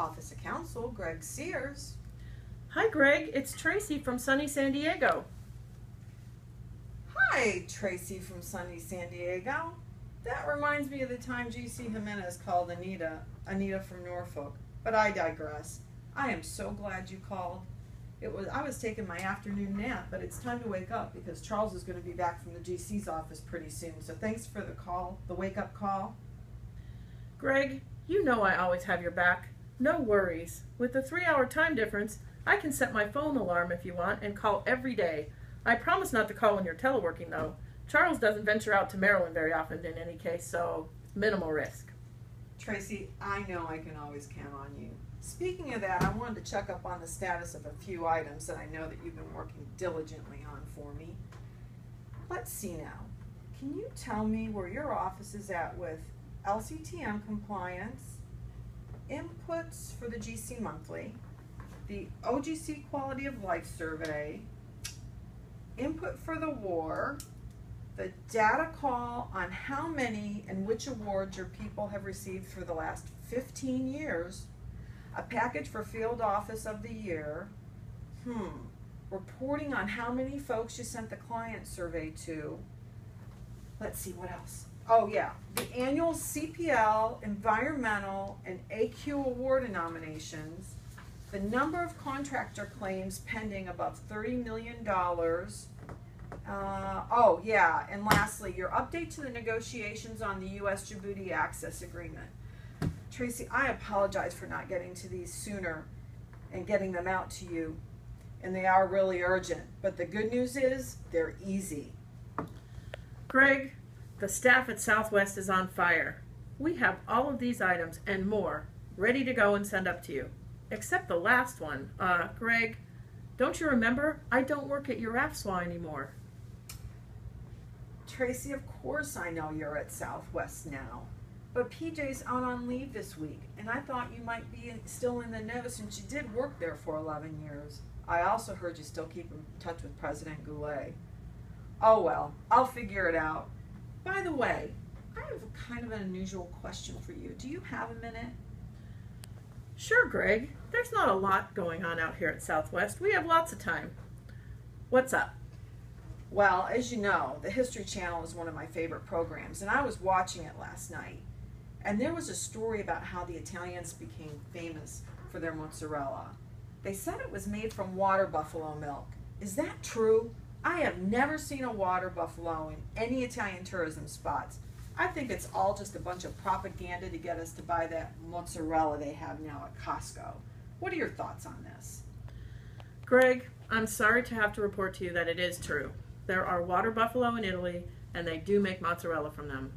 Office of Counsel, Greg Sears. Hi Greg, it's Traci from sunny San Diego. Hi, Traci from sunny San Diego. That reminds me of the time G.C. Jimenez called Anita from Norfolk, but I digress. I am so glad you called. I was taking my afternoon nap, but it's time to wake up because Charles is going to be back from the GC's office pretty soon, so thanks for the call, the wake-up call. Greg, you know I always have your back. No worries. With the 3-hour time difference, I can set my phone alarm if you want and call every day. I promise not to call when you're teleworking though. Charles doesn't venture out to Maryland very often in any case, so it's minimal risk. Traci, I know I can always count on you. Speaking of that, I wanted to check up on the status of a few items that I know that you've been working diligently on for me. Let's see now. Can you tell me where your office is at with LCTM compliance, inputs for the GC monthly, the OGC quality of life survey, input for the war, the data call on how many and which awards your people have received for the last 15 years, a package for field office of the year, reporting on how many folks you sent the client survey to. Let's see, what else? Oh yeah, the annual CPL, environmental, and AQ award nominations, the number of contractor claims pending above $30 million. Oh yeah, and lastly, your update to the negotiations on the U.S. Djibouti Access Agreement. Traci, I apologize for not getting to these sooner and getting them out to you, and they are really urgent, but the good news is they're easy. Greg, the staff at Southwest is on fire. We have all of these items and more ready to go and send up to you. Except the last one. Greg, don't you remember? I don't work at your AFSWA anymore. Traci, of course I know you're at Southwest now. But PJ's out on leave this week, and I thought you might be still in the know since you did work there for 11 years. I also heard you still keep in touch with President Goulet. Oh well, I'll figure it out. By the way, I have kind of an unusual question for you. Do you have a minute? Sure, Greg. There's not a lot going on out here at Southwest. We have lots of time. What's up? Well, as you know, the History Channel is one of my favorite programs, and I was watching it last night. And there was a story about how the Italians became famous for their mozzarella. They said it was made from water buffalo milk. Is that true? I have never seen a water buffalo in any Italian tourism spots. I think it's all just a bunch of propaganda to get us to buy that mozzarella they have now at Costco. What are your thoughts on this? Greg, I'm sorry to have to report to you that it is true. There are water buffalo in Italy, and they do make mozzarella from them.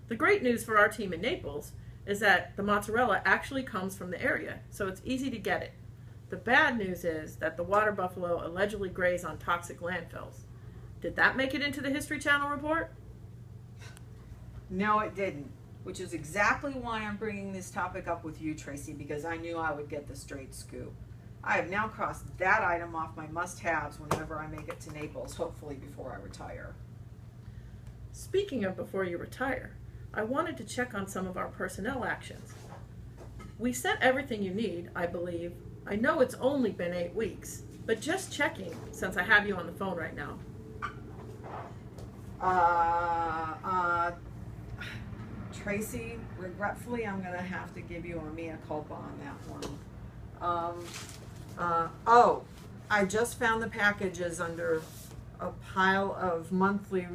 The great news for our team in Naples is that the mozzarella actually comes from the area, so it's easy to get it. The bad news is that the water buffalo allegedly graze on toxic landfills. Did that make it into the History Channel report? No, it didn't, which is exactly why I'm bringing this topic up with you, Traci, because I knew I would get the straight scoop. I have now crossed that item off my must-haves whenever I make it to Naples, hopefully before I retire. Speaking of before you retire, I wanted to check on some of our personnel actions. We sent everything you need, I believe. I know it's only been 8 weeks, but just checking since I have you on the phone right now. Traci, regretfully, I'm going to have to give you a mea culpa on that one. Oh, I just found the packages under a pile of monthly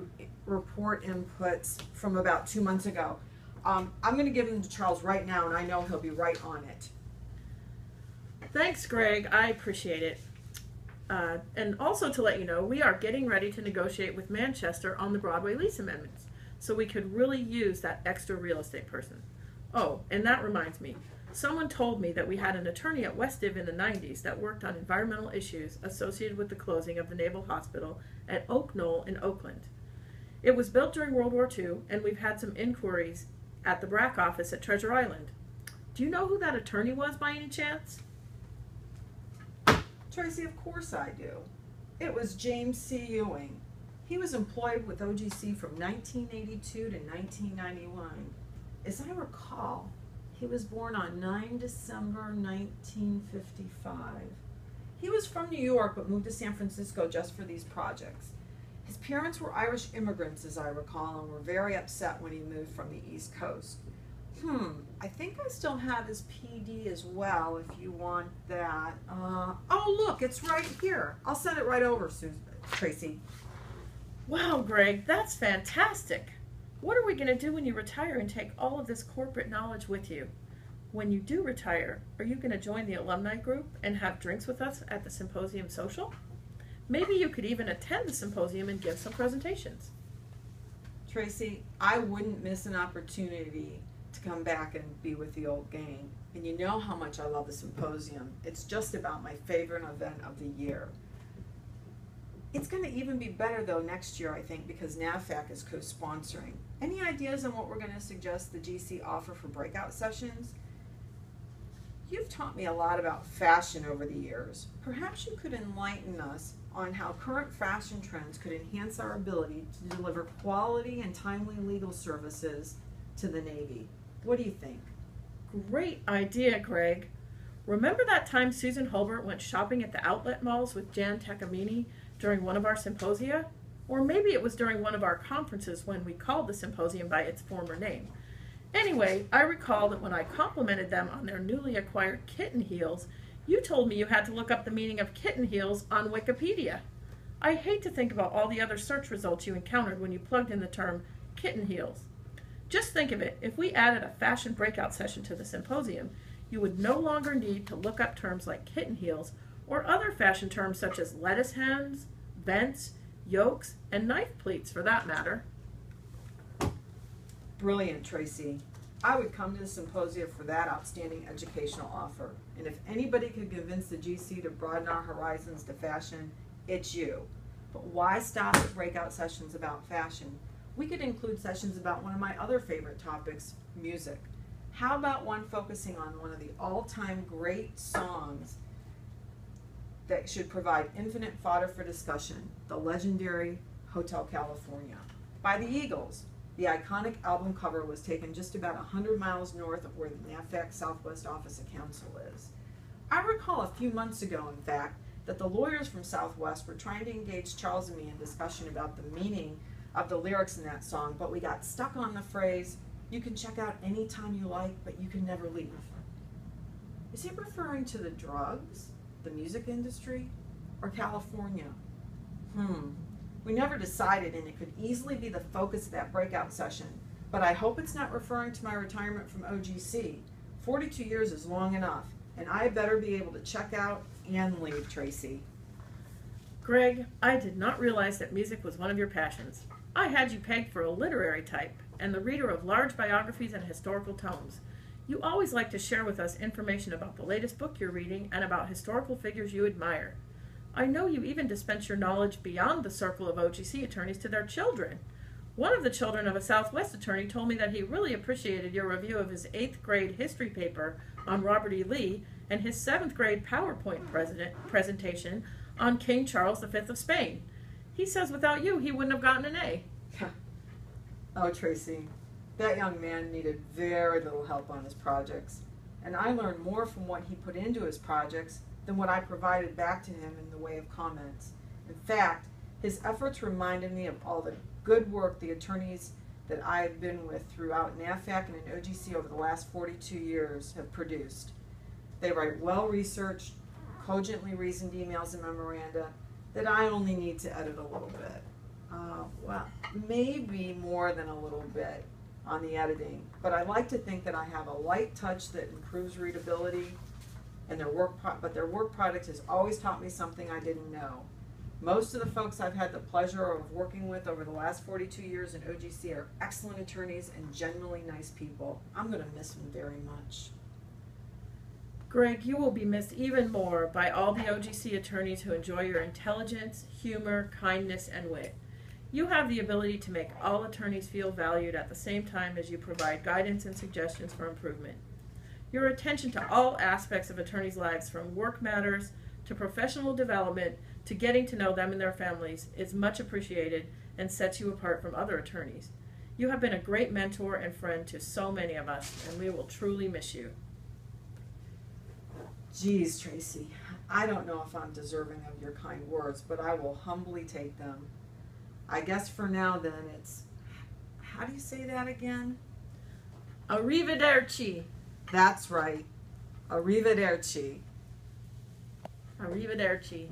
report inputs from about 2 months ago. I'm going to give them to Charles right now, and I know he'll be right on it. Thanks, Greg. I appreciate it. And also to let you know, we are getting ready to negotiate with Manchester on the Broadway lease amendments, so we could really use that extra real estate person. Oh, and that reminds me. Someone told me that we had an attorney at West Div in the 90s that worked on environmental issues associated with the closing of the Naval Hospital at Oak Knoll in Oakland. It was built during World War II, and we've had some inquiries at the BRAC office at Treasure Island. Do you know who that attorney was by any chance? Traci, of course I do. It was James C. Ewing. He was employed with OGC from 1982 to 1991. As I recall, He was born on 9 December 1955. He was from New York but moved to San Francisco just for these projects. His parents were Irish immigrants, as I recall, and were very upset when he moved from the East Coast. I think I still have his PD as well, if you want that. Oh, look, it's right here. I'll send it right over, Tracy. Wow, Greg, that's fantastic. What are we going to do when you retire and take all of this corporate knowledge with you? When you do retire, are you going to join the alumni group and have drinks with us at the symposium social? Maybe you could even attend the symposium and give some presentations. Tracy, I wouldn't miss an opportunity to come back and be with the old gang. And you know how much I love the symposium. It's just about my favorite event of the year. It's going to even be better, though, next year, I think, because NAVFAC is co-sponsoring. Any ideas on what we're going to suggest the GC offer for breakout sessions? You've taught me a lot about fashion over the years. Perhaps you could enlighten us on how current fashion trends could enhance our ability to deliver quality and timely legal services to the Navy. What do you think? Great idea, Greg. Remember that time Susan Holbert went shopping at the outlet malls with Jan Tecamini during one of our symposia? Or maybe it was during one of our conferences when we called the symposium by its former name. Anyway, I recall that when I complimented them on their newly acquired kitten heels, you told me you had to look up the meaning of kitten heels on Wikipedia. I hate to think about all the other search results you encountered when you plugged in the term kitten heels. Just think of it, if we added a fashion breakout session to the symposium, you would no longer need to look up terms like kitten heels or other fashion terms such as lettuce hems, vents, yokes, and knife pleats for that matter. Brilliant, Tracy. I would come to the symposium for that outstanding educational offer. And if anybody could convince the GC to broaden our horizons to fashion, it's you. But why stop at breakout sessions about fashion? We could include sessions about one of my other favorite topics, music. How about one focusing on one of the all-time great songs that should provide infinite fodder for discussion, the legendary Hotel California by the Eagles. The iconic album cover was taken just about 100 miles north of where the NAVFAC Southwest Office of Counsel is. I recall a few months ago, in fact, that the lawyers from Southwest were trying to engage Charles and me in discussion about the meaning of the lyrics in that song, but we got stuck on the phrase, "You can check out anytime you like, but you can never leave." Is he referring to the drugs, the music industry, or California? We never decided, and it could easily be the focus of that breakout session, but I hope it's not referring to my retirement from OGC. 42 years is long enough, and I better be able to check out and leave, Tracy. Greg, I did not realize that music was one of your passions. I had you pegged for a literary type and the reader of large biographies and historical tomes. You always like to share with us information about the latest book you're reading and about historical figures you admire. I know you even dispense your knowledge beyond the circle of OGC attorneys to their children. One of the children of a Southwest attorney told me that he really appreciated your review of his 8th grade history paper on Robert E. Lee and his 7th grade PowerPoint presentation on King Charles V of Spain. He says without you, he wouldn't have gotten an A. Oh, Tracy, that young man needed very little help on his projects, and I learned more from what he put into his projects than what I provided back to him in the way of comments. In fact, his efforts reminded me of all the good work the attorneys that I have been with throughout NAVFAC and in OGC over the last 42 years have produced. They write well-researched, cogently reasoned emails and memoranda that I only need to edit a little bit. Well, maybe more than a little bit on the editing, but I like to think that I have a light touch that improves readability, and their work product has always taught me something I didn't know. Most of the folks I've had the pleasure of working with over the last 42 years in OGC are excellent attorneys and genuinely nice people. I'm going to miss them very much. Greg, you will be missed even more by all the OGC attorneys who enjoy your intelligence, humor, kindness, and wit. You have the ability to make all attorneys feel valued at the same time as you provide guidance and suggestions for improvement. Your attention to all aspects of attorneys' lives, from work matters to professional development to getting to know them and their families, is much appreciated and sets you apart from other attorneys. You have been a great mentor and friend to so many of us, and we will truly miss you. Geez, Traci, I don't know if I'm deserving of your kind words, but I will humbly take them. I guess for now then it's, how do you say that again? Arrivederci. That's right. Arrivederci. Arrivederci.